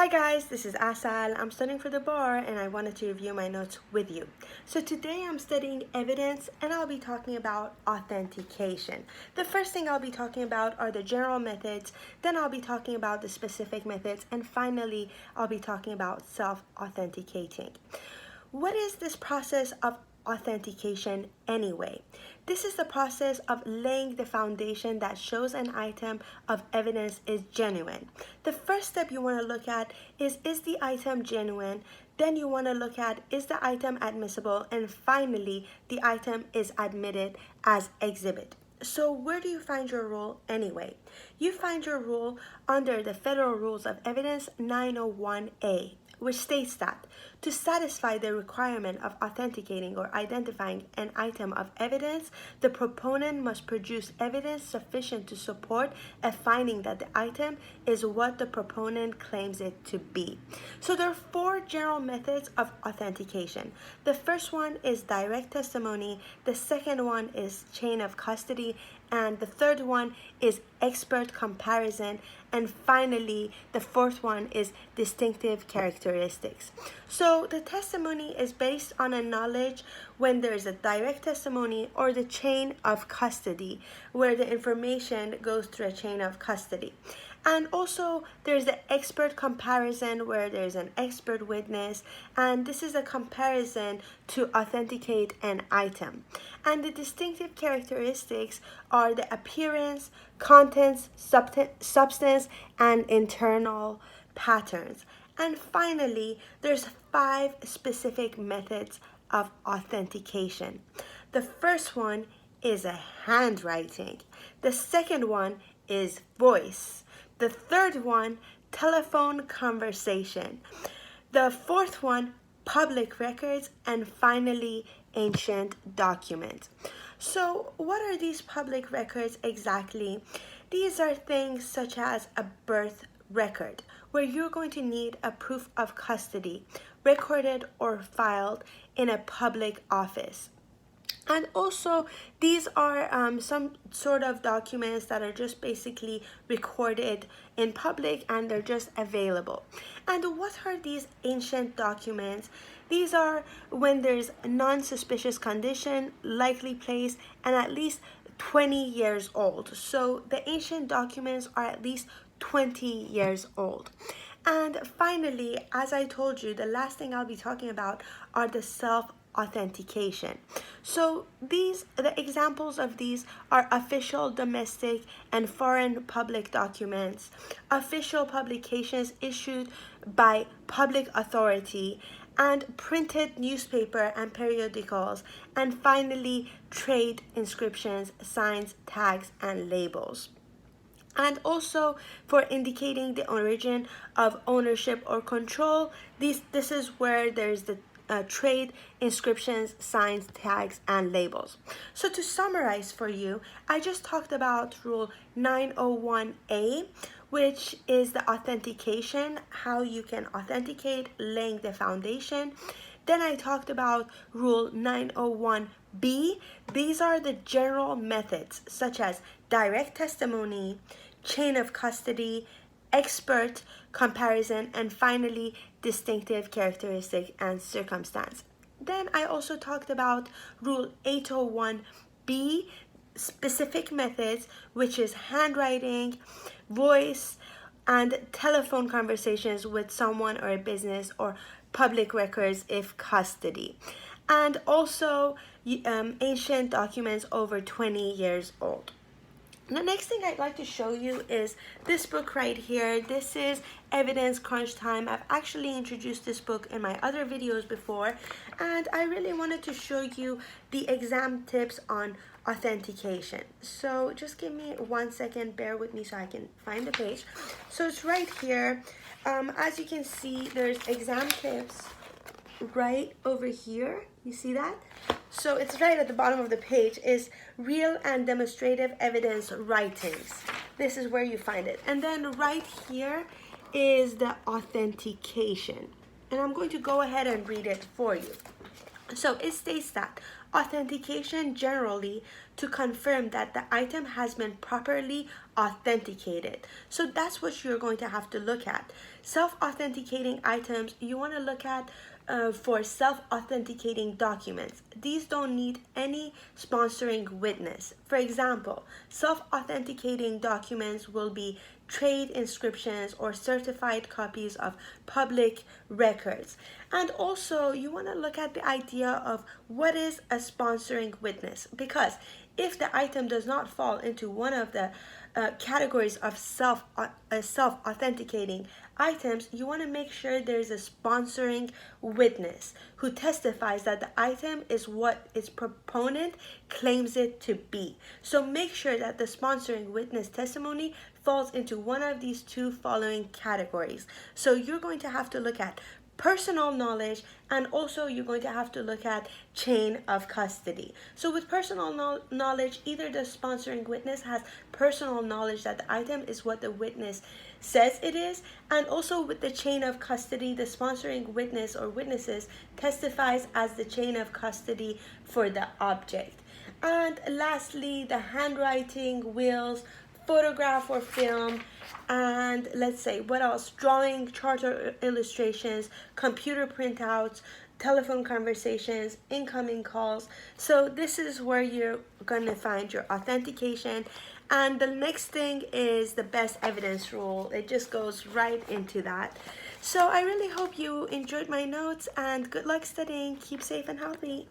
Hi guys, this is Asal. I'm studying for the bar and I wanted to review my notes with you. So today I'm studying evidence and I'll be talking about authentication. The first thing I'll be talking about are the general methods, then I'll be talking about the specific methods, and finally I'll be talking about self-authenticating. What is this process of authentication anyway? This is the process of laying the foundation that shows an item of evidence is genuine. The first step you want to look at is the item genuine? Then you want to look at, is the item admissible? And finally, the item is admitted as exhibit. So where do you find your rule anyway? You find your rule under the Federal Rules of Evidence 901A, which states that to satisfy the requirement of authenticating or identifying an item of evidence, the proponent must produce evidence sufficient to support a finding that the item is what the proponent claims it to be. So there are four general methods of authentication. The first one is direct testimony, the second one is chain of custody, and the third one is expert comparison, and finally the fourth one is distinctive characteristics. So the testimony is based on a knowledge when there is a direct testimony, or the chain of custody where the information goes through a chain of custody. And also there's the expert comparison where there's an expert witness, and this is a comparison to authenticate an item. And the distinctive characteristics are the appearance, contents, substance, and internal patterns. And finally, there's 5 specific methods of authentication. The first one is a handwriting. The second one is voice. The third one, telephone conversation. The fourth one, public records. And finally, ancient documents. So what are these public records exactly? These are things such as a birth record, where you're going to need a proof of custody recorded or filed in a public office. And also, these are some sort of documents that are just basically recorded in public and they're just available. And what are these ancient documents? These are when there's non-suspicious condition, likely place, and at least 20 years old. So the ancient documents are at least 20 years old. And finally, as I told you, the last thing I'll be talking about are the self-authentication. So the examples of these are official, domestic, and foreign public documents, official publications issued by public authority, and printed newspaper and periodicals, and finally trade inscriptions, signs, tags, and labels. And also for indicating the origin of ownership or control, this is where there's the trade inscriptions, signs, tags, and labels. So to summarize for you, I just talked about Rule 901A, which is the authentication, how you can authenticate, laying the foundation. Then I talked about Rule 901B. These are the general methods such as direct testimony, chain of custody, expert comparison, and finally distinctive characteristic and circumstance. Then I also talked about Rule 801B, specific methods, which is handwriting, voice, and telephone conversations with someone or a business, or public records if custody. And also ancient documents over 20 years old. The next thing I'd like to show you is this book right here. This is Evidence Crunch Time. I've actually introduced this book in my other videos before, and I really wanted to show you the exam tips on authentication. So just give me 1 second, bear with me so I can find the page. So it's right here. As you can see, there's exam tips right over here. You see that? So it's right at the bottom of the page is real and demonstrative evidence writings. This is where you find it. And then right here is the authentication. And I'm going to go ahead and read it for you. So it states that Authentication generally to confirm that the item has been properly authenticated. So that's what you're going to have to look at. Self-authenticating items, you want to look at for self-authenticating documents. These don't need any sponsoring witness. For example, self-authenticating documents will be trade inscriptions or certified copies of public records. And also, you want to look at the idea of what is a sponsoring witness, because if the item does not fall into one of the categories of self-authenticating items, you want to make sure there's a sponsoring witness who testifies that the item is what its proponent claims it to be. So make sure that the sponsoring witness testimony falls into one of these two following categories. So you're going to have to look at personal knowledge, and also you're going to have to look at chain of custody. So with personal knowledge, either the sponsoring witness has personal knowledge that the item is what the witness says it is, and also with the chain of custody, the sponsoring witness or witnesses testifies as the chain of custody for the object. And lastly, the handwriting, wills, photograph or film, and let's say what else, drawing, chart or illustrations, computer printouts, telephone conversations, incoming calls. So this is where you're going to find your authentication. And the next thing is the best evidence rule. It just goes right into that. So I really hope you enjoyed my notes, and good luck studying. Keep safe and healthy.